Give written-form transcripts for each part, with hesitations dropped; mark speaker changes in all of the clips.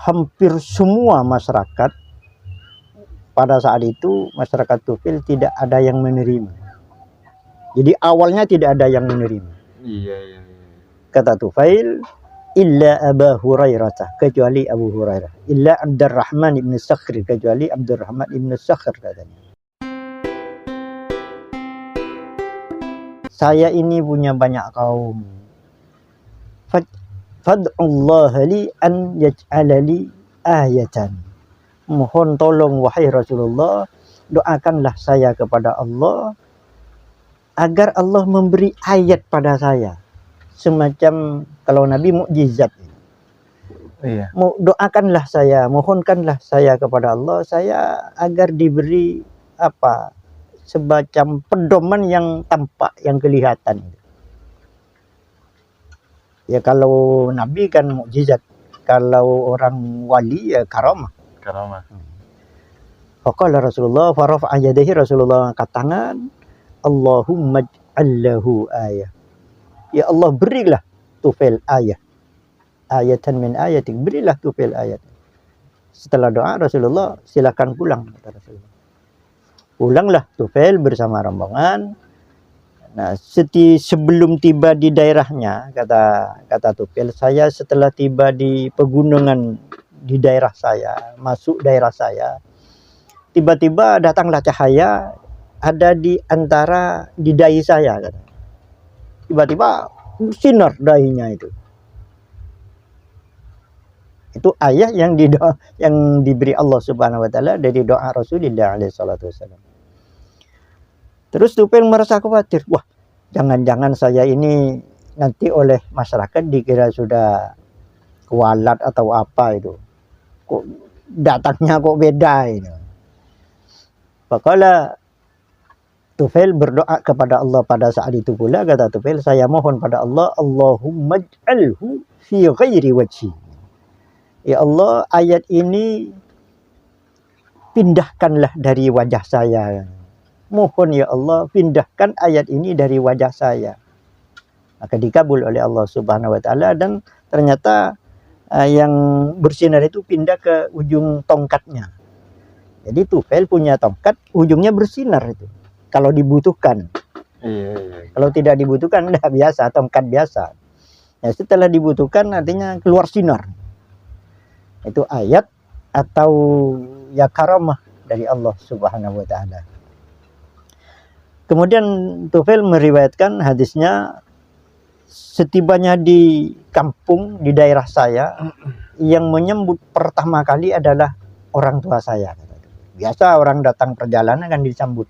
Speaker 1: hampir semua masyarakat pada saat itu, masyarakat Tufail tidak ada yang menerima. Jadi awalnya tidak ada yang menerima.
Speaker 2: Iya.
Speaker 1: Kata Tufail, illa Abu Hurairah, kecuali Abu Hurairah. Illa Abdurrahman ibn Sakhr, kecuali Abdurrahman ibn Sakhr katanya. Saya ini punya banyak kaum. Fad'ullah li an yaj'alali ayatan. Mohon tolong wahai Rasulullah, doakanlah saya kepada Allah agar Allah memberi ayat pada saya. Semacam kalau Nabi mukjizat.
Speaker 2: Iya.
Speaker 1: Doakanlah saya, mohonkanlah saya kepada Allah, saya agar diberi semacam pedoman yang tampak, yang kelihatan. Ya kalau Nabi kan mukjizat, kalau orang wali ya karamah. Faqala Rasulullah farafa'a yadayhi, Rasulullah angkat tangan, Allahumma ij'allahu ayah. Ya Allah, berilah Tufail ayat. Ayatan min ayatik, berilah Tufail ayat. Setelah doa Rasulullah, silakan pulang, kata Rasulullah. Pulanglah Tufail bersama rombongan. Nah, sebelum tiba di daerahnya, kata Tufail, saya setelah tiba di pegunungan di daerah saya, masuk daerah saya, tiba-tiba datanglah cahaya ada di antara di dahi saya, kata. Tiba-tiba bersinar dahinya itu. Itu ayat yang diberi Allah Subhanahu wa taala dari doa Rasulullah alaihi salatu wasallam. Terus Tufail merasa khawatir, wah, jangan-jangan saya ini nanti oleh masyarakat dikira sudah kualat atau apa itu. Kok datangnya kok beda ini. Faqala Tufail berdoa kepada Allah pada saat itu pula, kata Tufail, saya mohon pada Allah, Allahumma ij'alhu fi ghairi wajhi. Ya Allah, ayat ini pindahkanlah dari wajah saya. Mohon ya Allah, pindahkan ayat ini dari wajah saya. Maka dikabul oleh Allah Subhanahu wa taala, dan ternyata yang bersinar itu pindah ke ujung tongkatnya. Jadi Tufail punya tongkat, ujungnya bersinar itu. Kalau dibutuhkan.
Speaker 2: Iya.
Speaker 1: Kalau tidak dibutuhkan, udah biasa, tongkat biasa. Ya, setelah dibutuhkan artinya keluar sinar. Itu ayat atau ya karamah dari Allah Subhanahu wa taala. Kemudian Tufail meriwayatkan hadisnya, setibanya di kampung di daerah saya, yang menyambut pertama kali adalah orang tua saya. Biasa orang datang perjalanan kan disambut.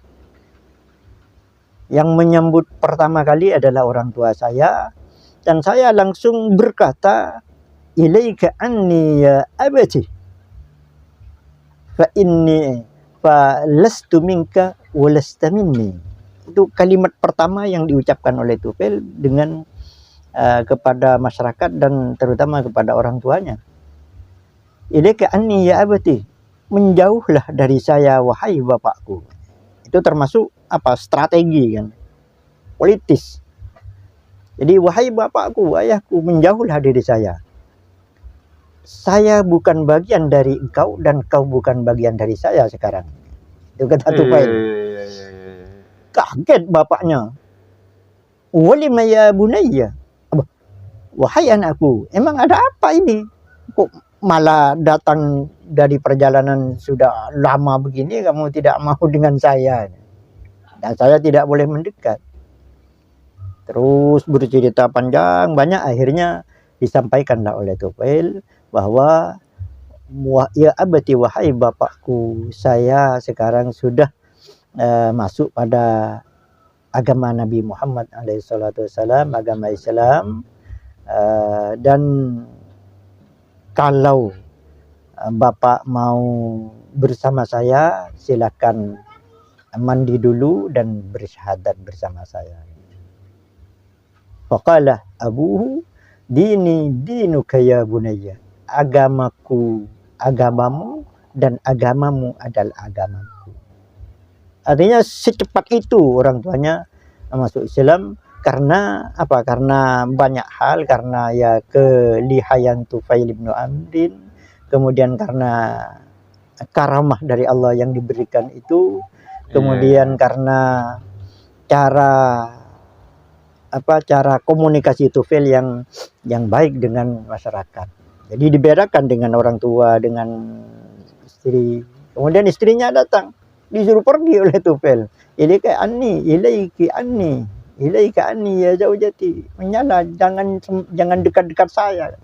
Speaker 1: Yang menyambut pertama kali adalah orang tua saya, dan saya langsung berkata, ilaika anni ya abati fa inni fa lastu minka wa lasta minni. Itu kalimat pertama yang diucapkan oleh Tufail dengan kepada masyarakat dan terutama kepada orang tuanya. Ilaika anni ya abati, menjauhlah dari saya wahai bapakku. Itu termasuk strategi kan, politis. Jadi wahai bapakku, ayahku, menjauhlah dari saya. Saya bukan bagian dari engkau dan kau bukan bagian dari saya sekarang. Itu kata Tufail. Kaget bapaknya. Walima ya bunayya, wahai anakku, emang ada apa ini? Kok malah datang dari perjalanan sudah lama begini, kamu tidak mau dengan saya? Dan saya tidak boleh mendekat. Terus bercerita panjang, banyak, akhirnya disampaikanlah oleh Tufail bahwa ya abati, wahai bapakku, saya sekarang sudah masuk pada agama Nabi Muhammad alaihissalam, agama Islam, dan kalau bapak mau bersama saya, silakan mandi dulu dan bersyahadat bersama saya. Faqala abuhu dini dinuka ya bunayya, agamaku agamamu dan agamamu adalah agamaku. Artinya secepat itu orang tuanya masuk Islam. Karena apa? Karena banyak hal, karena ya kelihayan Tufail bin Amrin, kemudian karena karamah dari Allah yang diberikan itu, kemudian karena cara komunikasi Tufail yang baik dengan masyarakat. Jadi dibedakan dengan orang tua, dengan istri. Kemudian istrinya datang, disuruh pergi oleh Tufail. Ilaika anni, ilaika anni ya zaujati. Menyala, jangan dekat-dekat saya.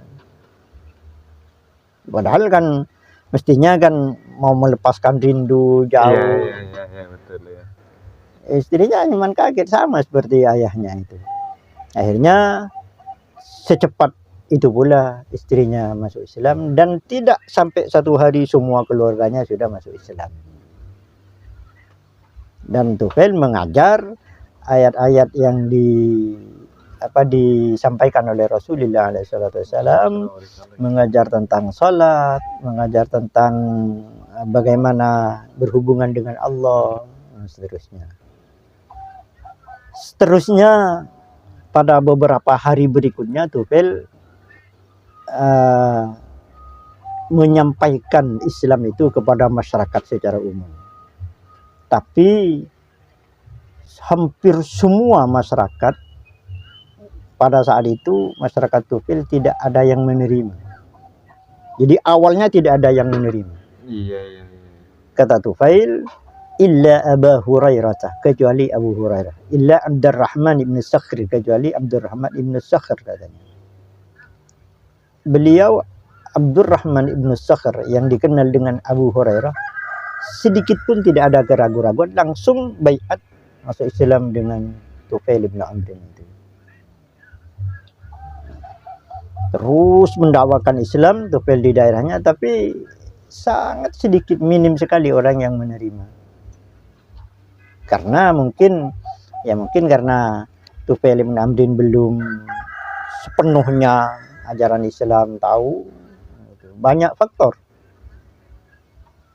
Speaker 1: Padahal kan mestinya kan mau melepaskan rindu jauh.
Speaker 2: Iya, betul ya.
Speaker 1: Istrinya cuman kaget, sama seperti ayahnya itu. Akhirnya secepat itu pula istrinya masuk Islam, dan tidak sampai 1 hari semua keluarganya sudah masuk Islam. Dan Tufail mengajar ayat-ayat yang disampaikan oleh Rasulullah SAW, mengajar tentang salat, mengajar tentang bagaimana berhubungan dengan Allah, dan seterusnya. Seterusnya pada beberapa hari berikutnya Tufail menyampaikan Islam itu kepada masyarakat secara umum. Tapi hampir semua masyarakat pada saat itu, masyarakat Tufail tidak ada yang menerima. Jadi awalnya tidak ada yang menerima.
Speaker 2: Iya.
Speaker 1: Kata Tufail, illa Abu Hurairah, kecuali Abu Hurairah. Illa Abdurrahman ibn Sakhr, kecuali Abdurrahman ibn Sakhr katanya. Beliau Abdurrahman ibn Sakhr yang dikenal dengan Abu Hurairah, sedikit pun tidak ada keraguan-raguan, langsung baiat masuk Islam dengan Tufail ibn Amr itu. Terus mendakwakan Islam Tufail di daerahnya, tapi sangat sedikit, minim sekali orang yang menerima. Karena mungkin karena Tufail ibn Amrin belum sepenuhnya ajaran Islam tahu, banyak faktor.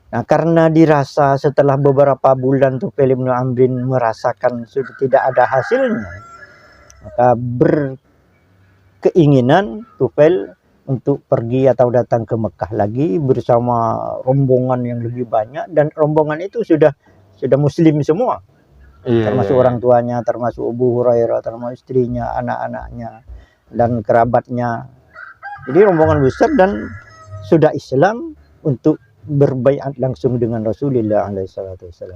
Speaker 1: Nah, karena dirasa setelah beberapa bulan Tufail ibn Amrin merasakan sudah tidak ada hasilnya, maka berkeinginan Tufail untuk pergi atau datang ke Mekah lagi bersama rombongan yang lebih banyak, dan rombongan itu sudah muslim semua. Termasuk orang tuanya, termasuk Abu Hurairah, termasuk istrinya, anak-anaknya, dan kerabatnya. Jadi rombongan besar dan sudah Islam untuk berbaiat langsung dengan Rasulullah SAW.